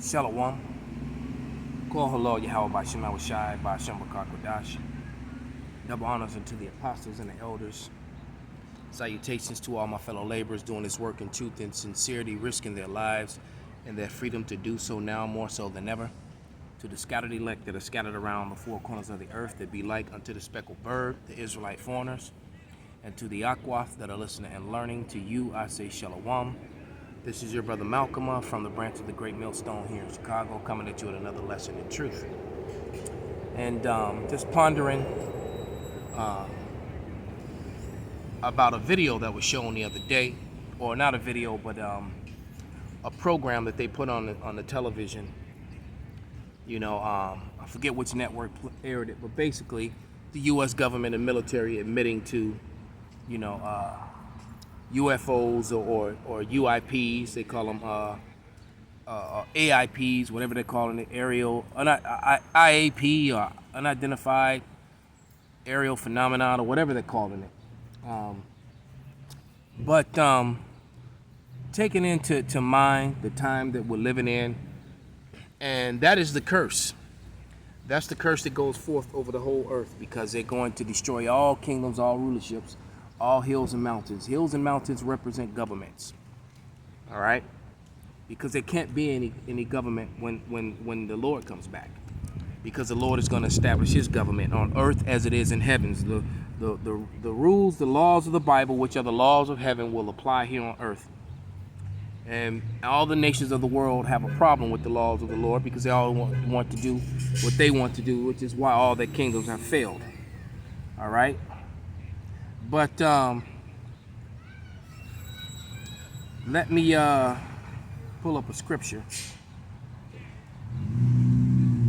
Shalom. Call hello, Yahweh by Shema Shai by Shemba Kodash. Double honors unto the apostles and the elders. Salutations to all my fellow laborers doing this work in truth and sincerity, risking their lives and their freedom to do so now more so than ever. To the scattered elect that are scattered around the four corners of the earth that be like unto the speckled bird, the Israelite foreigners. And to the Aquath that are listening and learning, to you I say Shalom. This is your brother Malcolm from the branch of the Great Millstone here in Chicago, coming at you with another lesson in truth. And just pondering about a video that was shown the other day, or not a video, but a program that they put on the television. You know, I forget which network aired it, but basically the U.S. government and military admitting to, you know, UFOs or UIPs, they call them AIPs, whatever they're calling it, IAP or unidentified aerial phenomenon or whatever they're calling it. But taking into mind the time that we're living in, and that is the curse. That's the curse that goes forth over the whole earth, because they're going to destroy all kingdoms, all rulerships, all hills and mountains. Hills and mountains represent governments. All right? Because there can't be any government when the Lord comes back. Because the Lord is going to establish his government on earth as it is in heavens. The rules, the laws of the Bible, which are the laws of heaven, will apply here on earth. And all the nations of the world have a problem with the laws of the Lord, because they all want to do what they want to do, which is why all their kingdoms have failed. All right? But let me pull up a scripture,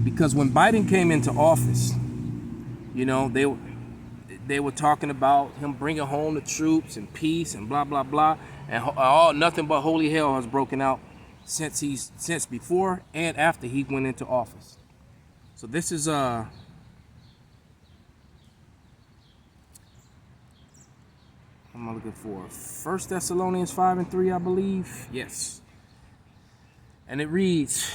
because when Biden came into office, you know, they were talking about him bringing home the troops and peace and blah blah blah, and nothing but holy hell has broken out since before and after he went into office. So this is I'm looking for 1 Thessalonians 5:3, I believe. Yes. And it reads,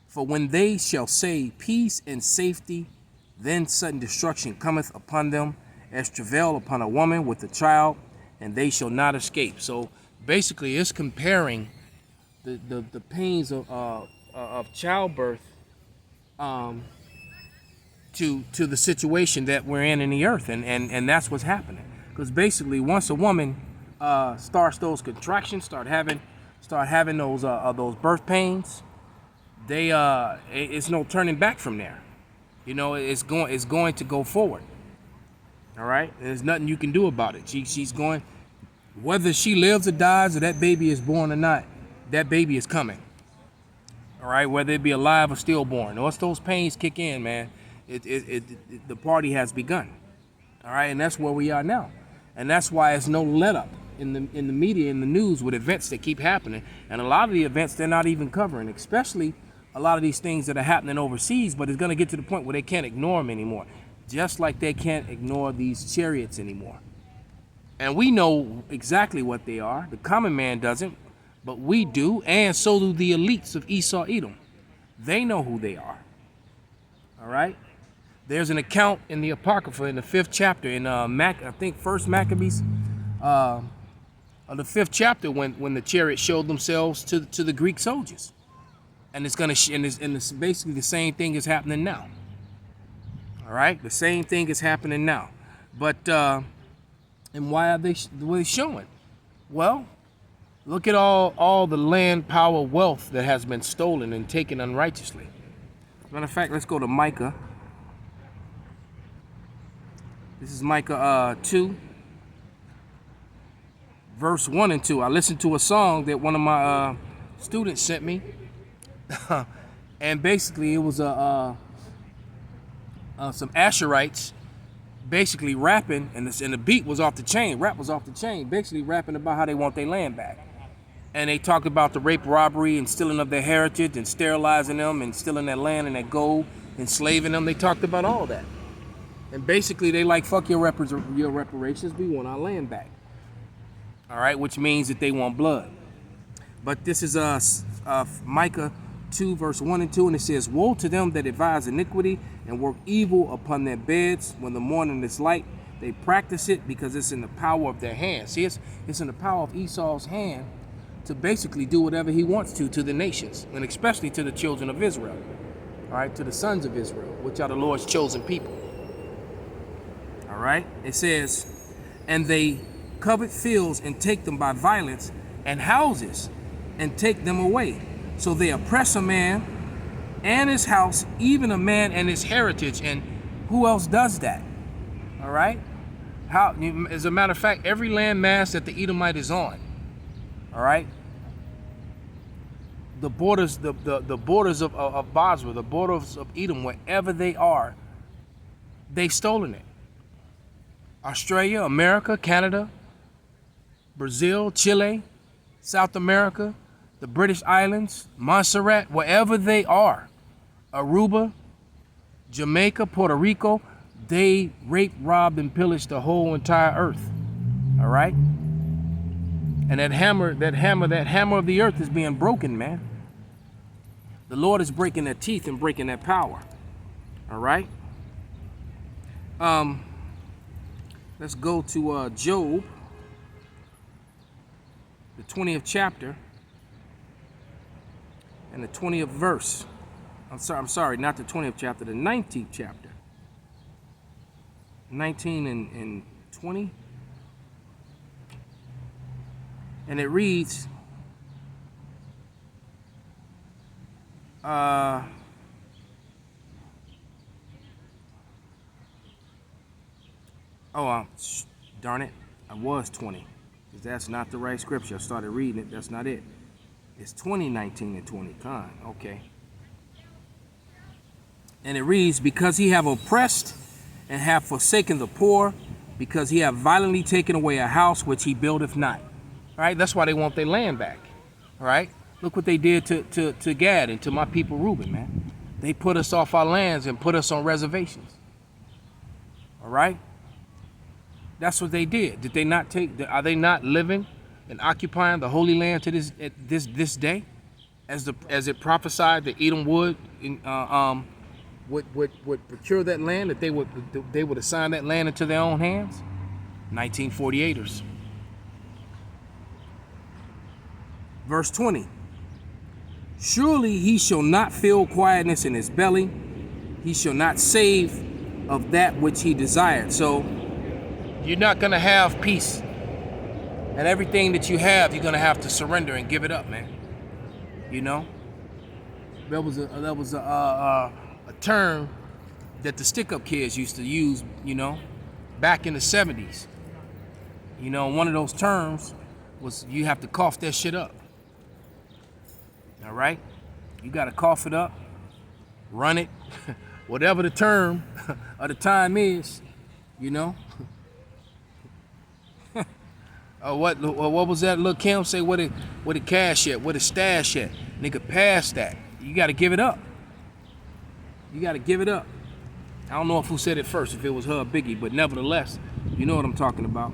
"For when they shall say peace and safety, then sudden destruction cometh upon them, as travail upon a woman with a child, and they shall not escape." So basically, it's comparing the pains of childbirth to the situation that we're in the earth, and that's what's happening. Because basically, once a woman starts those contractions, start having those birth pains, it's no turning back from there. You know, it's going to go forward. All right, there's nothing you can do about it. She's going, whether she lives or dies, or that baby is born or not, that baby is coming. All right, whether it be alive or stillborn. Once those pains kick in, man, the party has begun. All right, and that's where we are now. And that's why it's no let up in the media, in the news, with events that keep happening. And a lot of the events they're not even covering, especially a lot of these things that are happening overseas, but it's going to get to the point where they can't ignore them anymore. Just like they can't ignore these chariots anymore. And we know exactly what they are. The common man doesn't, but we do, and so do the elites of Esau Edom. They know who they are. All right? There's an account in the Apocrypha in the 5th chapter in I think 1 Maccabees, of the 5th chapter, when the chariots showed themselves to the Greek soldiers, and it's basically the same thing is happening now. All right, the same thing is happening now, but and why are they showing? Well, look at all the land, power, wealth that has been stolen and taken unrighteously. Matter of fact, let's go to Micah. This is Micah 2, verse 1 and 2. I listened to a song that one of my students sent me, and basically it was some Asherites basically rapping, and the beat was off the chain. Rap was off the chain, basically rapping about how they want their land back. And they talked about the rape, robbery, and stealing of their heritage, and sterilizing them, and stealing their land and their gold, enslaving them. They talked about all that. And basically, they like, fuck your reparations, we want our land back. All right, which means that they want blood. But this is Micah 2, verse 1 and 2, and it says, woe to them that devise iniquity and work evil upon their beds when the morning is light. They practice it because it's in the power of their hand. See, it's in the power of Esau's hand to basically do whatever he wants to the nations, and especially to the children of Israel, all right, to the sons of Israel, which are the Lord's chosen people. All right, it says, and they covet fields and take them by violence, and houses and take them away. So they oppress a man and his house, even a man and his heritage. And who else does that? All right. How, as a matter of fact, every landmass that the Edomite is on, all right, the borders, the borders of Basra, the borders of Edom, wherever they are, they've stolen it. Australia, America, Canada, Brazil, Chile, South America, the British Islands, Montserrat, wherever they are, Aruba, Jamaica, Puerto Rico, they raped, robbed, and pillaged the whole entire earth. All right? And that hammer of the earth is being broken, man. The Lord is breaking their teeth and breaking their power. All right? Let's go to Job, the 20th chapter and the 20th verse. I'm sorry, not the 20th chapter, the 19th chapter. 19 and 20. And it reads, darn it, I was 20. Because that's not the right scripture. I started reading it, that's not it. It's 20, 19, and 20. Okay. And it reads, because he have oppressed and have forsaken the poor, because he have violently taken away a house which he buildeth not. All right, that's why they want their land back. All right, look what they did to Gad and to my people Reuben, man. They put us off our lands and put us on reservations. All right, that's what they did. Did they not take? Are they not living and occupying the Holy Land to this day, as it prophesied that Edom would procure that land, that they would assign that land into their own hands? 1948ers. Verse 20. Surely he shall not feel quietness in his belly. He shall not save of that which he desired. So you're not going to have peace. And everything that you have, you're going to have to surrender and give it up, man. You know? There was a term that the stick-up kids used to use, you know, back in the 70s. You know, one of those terms was you have to cough that shit up. All right? You got to cough it up, run it, whatever the term of the time is, you know. What was that little Kim say? What the cash at? What the stash at? Nigga, pass that. You got to give it up. You got to give it up. I don't know if who said it first, if it was her or Biggie, but nevertheless, you know what I'm talking about.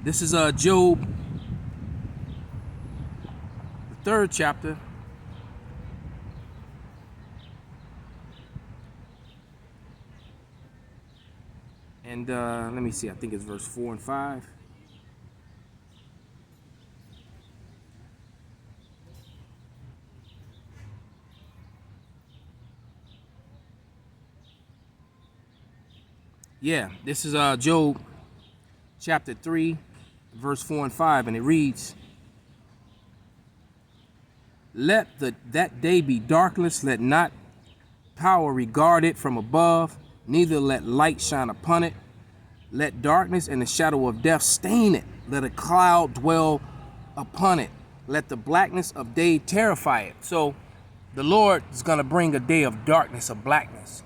This is Job, the 3rd chapter. And let me see, I think it's verse 4 and 5. Yeah, this is Job chapter 3, verse 4 and 5, and it reads, let that day be darkness, let not power regard it from above, neither let light shine upon it. Let darkness and the shadow of death stain it. Let a cloud dwell upon it. Let the blackness of day terrify it. So the Lord is going to bring a day of darkness, of blackness,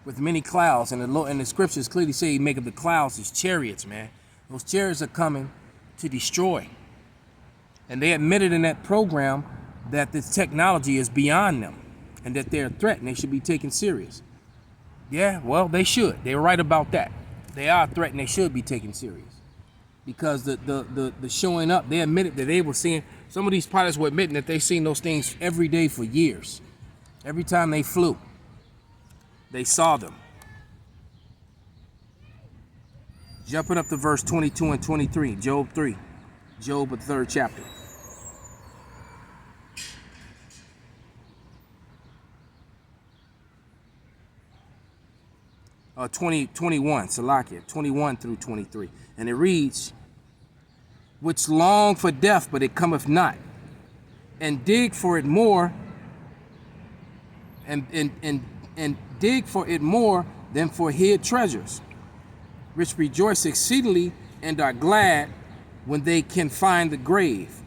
with many clouds. And the scriptures clearly say he maketh the clouds his chariots, man. Those chariots are coming to destroy. And they admitted in that program that this technology is beyond them and that they're a threat and they should be taken serious. Yeah, well, they should. They were right about that. They are a threat and they should be taken serious. because the showing up, they admitted that they were seeing, some of these pilots were admitting that they seen those things every day for years. Every time they flew, they saw them. Jumping up to verse 22 and 23, Job 3, Job, the 3rd chapter. 21, Salakia, 21 through 23. And it reads, which long for death, but it cometh not, and dig for it more, and dig for it more than for hid treasures, which rejoice exceedingly and are glad when they can find the grave.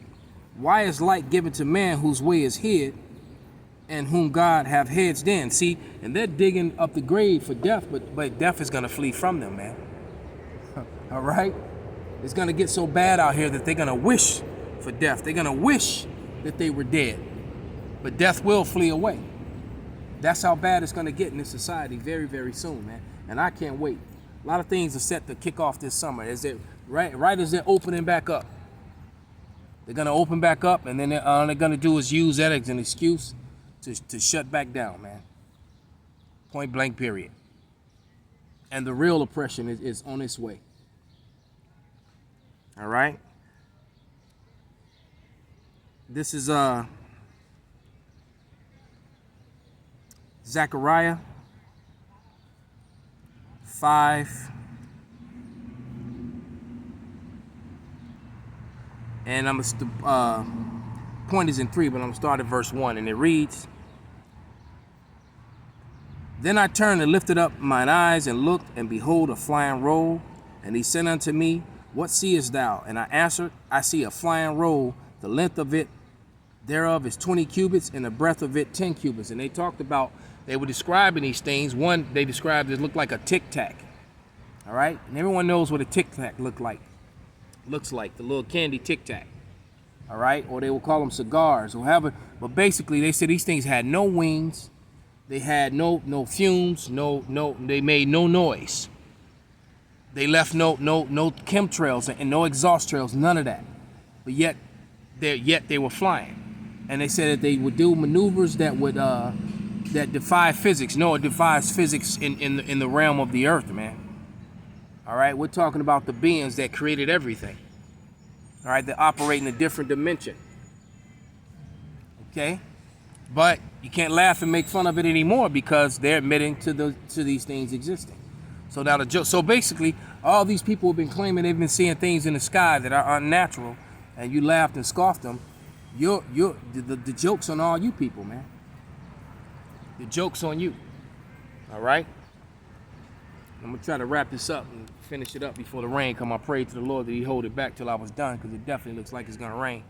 Why is light given to man whose way is hid, and whom God have hedged in? See, and they're digging up the grave for death, but death is going to flee from them, man. All right? It's going to get so bad out here that they're going to wish for death. They're going to wish that they were dead. But death will flee away. That's how bad it's going to get in this society very, very soon, man. And I can't wait. A lot of things are set to kick off this summer. Right as they're opening back up. They're going to open back up, and then all they're going to do is use that as an excuse to shut back down, man. Point blank, period. And the real oppression is on its way. All right? This is Zechariah 5. And I'm point is in 3, but I'm gonna start at verse 1, and it reads, then I turned and lifted up mine eyes and looked, and behold, a flying roll. And he said unto me, what seest thou? And I answered, I see a flying roll. The length of it thereof is 20 cubits, and the breadth of it 10 cubits. And they talked about, they were describing these things. One, they described it looked like a tic-tac. All right? And everyone knows what a tic-tac looks like, the little candy tic-tac. All right? Or they will call them cigars or whatever. But basically, they said these things had no wings. They had no fumes, they made no noise. They left no chemtrails and no exhaust trails, none of that. But yet they were flying. And they said that they would do maneuvers that would that defy physics. No, it defies physics in the realm of the earth, man. All right, we're talking about the beings that created everything. All right, they operate in a different dimension. Okay? But you can't laugh and make fun of it anymore because they're admitting to these things existing. So now so basically, all these people have been claiming they've been seeing things in the sky that are unnatural, and you laughed and scoffed them. The joke's on all you people, man. The joke's on you. All right? I'm gonna try to wrap this up and finish it up before the rain come. I prayed to the Lord that He hold it back till I was done, because it definitely looks like it's gonna rain.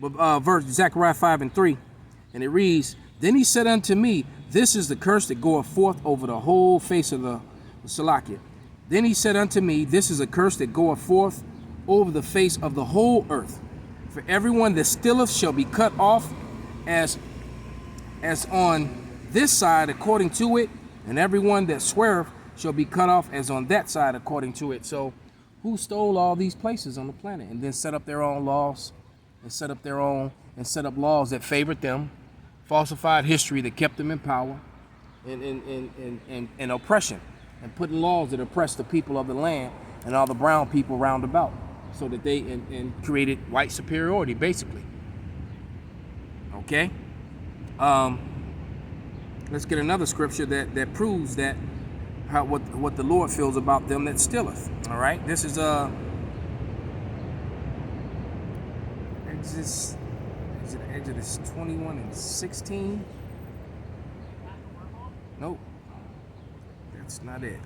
Verse Zechariah 5 and 3, and it reads, then he said unto me, this is the curse that goeth forth over the whole face of the Salakia. Then he said unto me, this is a curse that goeth forth over the face of the whole earth. For everyone that stealeth shall be cut off as on this side according to it, and everyone that sweareth shall be cut off as on that side according to it. So who stole all these places on the planet and then set up their own laws? And set up laws that favored them, falsified history that kept them in power, and oppression, and putting laws that oppress the people of the land and all the brown people round about, so that they and created white superiority, basically. Okay? Let's get another scripture that proves that what the Lord feels about them that stealeth. All right? This is Exodus 21 and 16? Nope. That's not it.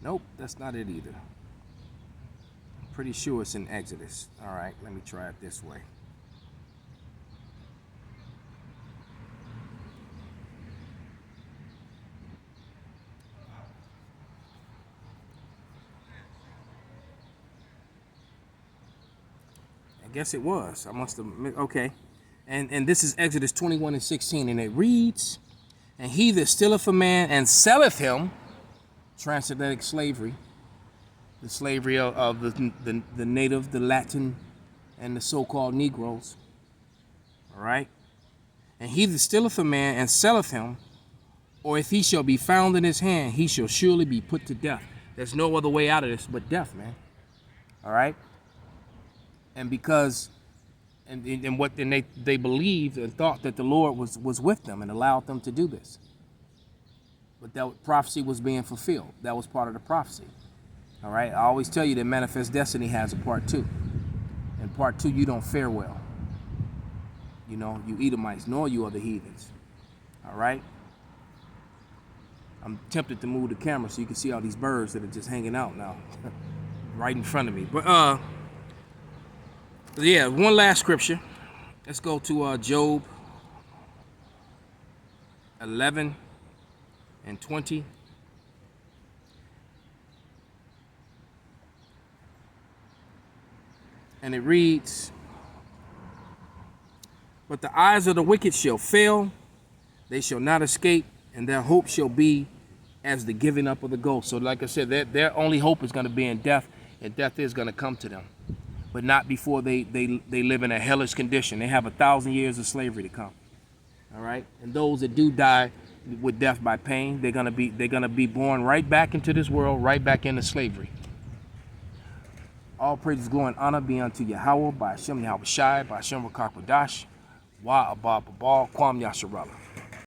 Nope, that's not it either. I'm pretty sure it's in Exodus. All right, let me try it this way. guess it was. I must have, okay. And this is Exodus 21 and 16, and it reads, and he that stealeth a man and selleth him, transatlantic slavery, the slavery of the native, the Latin, and the so-called Negroes, all right? And he that stealeth a man and selleth him, or if he shall be found in his hand, he shall surely be put to death. There's no other way out of this but death, man. All right? And because, and they believed and thought that the Lord was with them and allowed them to do this. But that prophecy was being fulfilled. That was part of the prophecy. All right? I always tell you that Manifest Destiny has a part 2. In part 2, you don't fare well. You know, you Edomites, nor you other heathens. All right? I'm tempted to move the camera so you can see all these birds that are just hanging out now. Right in front of me. But yeah, one last scripture. Let's go to Job 11 and 20. And it reads, but the eyes of the wicked shall fail, they shall not escape, and their hope shall be as the giving up of the ghost. So like I said, their only hope is going to be in death, and death is going to come to them. But not before they live in a hellish condition. They have 1,000 years of slavery to come. All right? And those that do die with death by pain, they're gonna be born right back into this world, right back into slavery. All praise, glory, and honor be unto Yahweh, by Hashem Yahweh Shai, by Hashem Rakakwadash, Wa Abba Babal, Kwam Yasharallah.